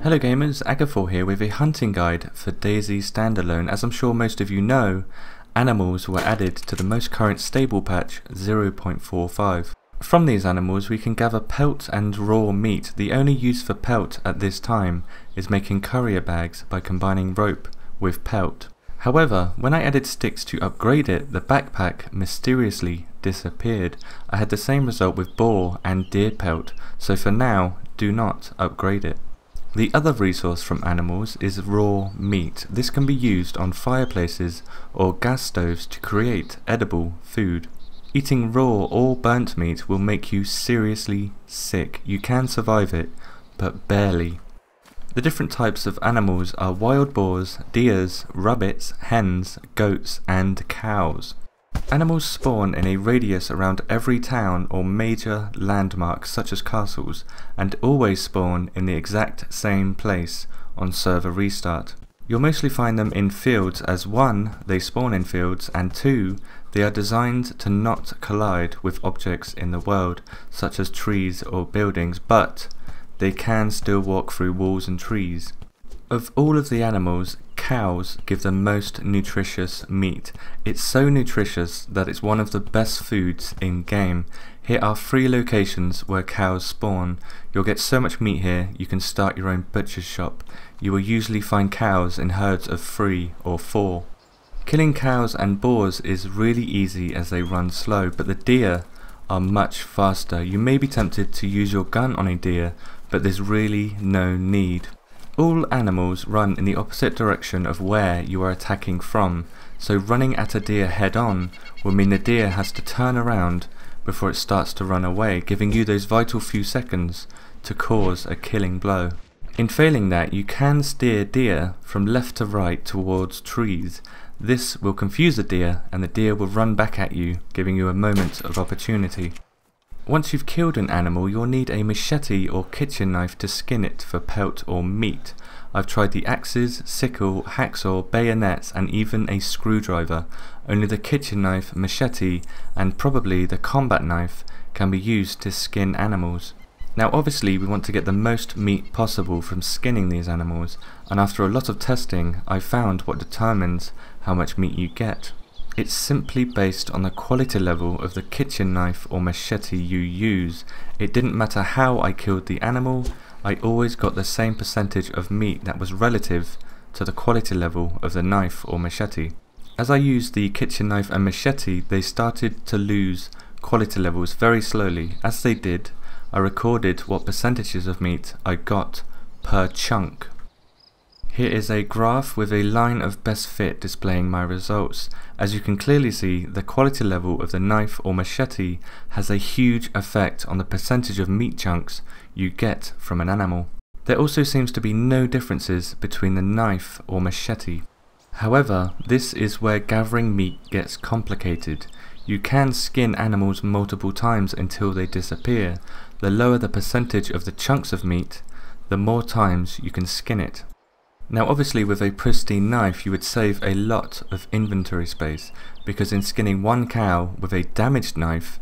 Hello gamers, Agafor here with a hunting guide for DayZ standalone. As I'm sure most of you know, animals were added to the most current stable patch 0.45. From these animals we can gather pelt and raw meat. The only use for pelt at this time is making courier bags by combining rope with pelt. However, when I added sticks to upgrade it, the backpack mysteriously disappeared. I had the same result with boar and deer pelt, so for now do not upgrade it. The other resource from animals is raw meat. This can be used on fireplaces or gas stoves to create edible food. Eating raw or burnt meat will make you seriously sick. You can survive it, but barely. The different types of animals are wild boars, deers, rabbits, hens, goats, and cows. Animals spawn in a radius around every town or major landmark such as castles, and always spawn in the exact same place on server restart. You'll mostly find them in fields as 1, they spawn in fields, and 2, they are designed to not collide with objects in the world such as trees or buildings, but they can still walk through walls and trees. Of all of the animals, cows give the most nutritious meat. It's so nutritious that it's one of the best foods in game. Here are 3 locations where cows spawn. You'll get so much meat here you can start your own butcher's shop. You will usually find cows in herds of 3 or 4. Killing cows and boars is really easy as they run slow, but the deer are much faster. You may be tempted to use your gun on a deer, but there's really no need. All animals run in the opposite direction of where you are attacking from, so running at a deer head on will mean the deer has to turn around before it starts to run away, giving you those vital few seconds to cause a killing blow. In failing that, you can steer deer from left to right towards trees. This will confuse the deer and the deer will run back at you, giving you a moment of opportunity. Once you've killed an animal, you'll need a machete or kitchen knife to skin it for pelt or meat. I've tried the axes, sickle, hacksaw, bayonets, and even a screwdriver. Only the kitchen knife, machete, and probably the combat knife can be used to skin animals. Now obviously we want to get the most meat possible from skinning these animals, and after a lot of testing I found what determines how much meat you get. It's simply based on the quality level of the kitchen knife or machete you use. It didn't matter how I killed the animal, I always got the same percentage of meat that was relative to the quality level of the knife or machete. As I used the kitchen knife and machete, they started to lose quality levels very slowly. As they did, I recorded what percentages of meat I got per chunk. Here is a graph with a line of best fit displaying my results. As you can clearly see, the quality level of the knife or machete has a huge effect on the percentage of meat chunks you get from an animal. There also seems to be no differences between the knife or machete. However, this is where gathering meat gets complicated. You can skin animals multiple times until they disappear. The lower the percentage of the chunks of meat, the more times you can skin it. Now obviously with a pristine knife you would save a lot of inventory space, because in skinning one cow with a damaged knife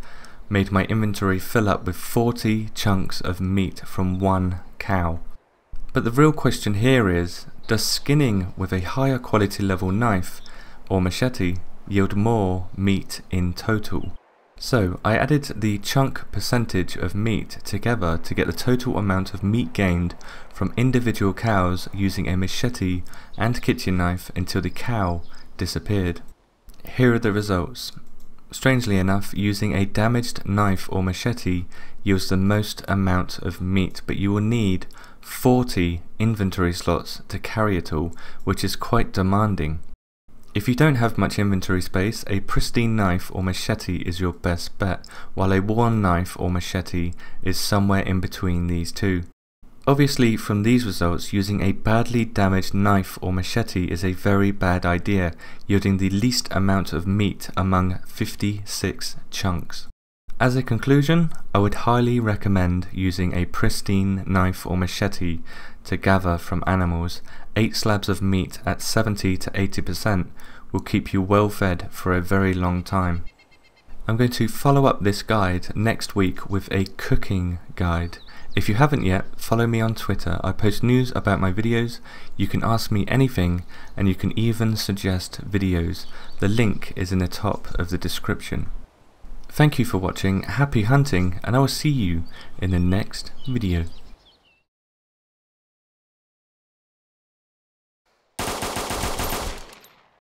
made my inventory fill up with 40 chunks of meat from one cow. But the real question here is, does skinning with a higher quality level knife or machete yield more meat in total? So I added the chunk percentage of meat together to get the total amount of meat gained from individual cows using a machete and kitchen knife until the cow disappeared. Here are the results. Strangely enough, using a damaged knife or machete yields the most amount of meat, but you will need 40 inventory slots to carry it all, which is quite demanding. If you don't have much inventory space, a pristine knife or machete is your best bet, while a worn knife or machete is somewhere in between these two. Obviously from these results, using a badly damaged knife or machete is a very bad idea, yielding the least amount of meat among 56 chunks. As a conclusion, I would highly recommend using a pristine knife or machete to gather from animals. 8 slabs of meat at 70 to 80% will keep you well fed for a very long time. I'm going to follow up this guide next week with a cooking guide. If you haven't yet, follow me on Twitter. I post news about my videos, you can ask me anything, and you can even suggest videos. The link is in the top of the description. Thank you for watching, happy hunting, and I will see you in the next video.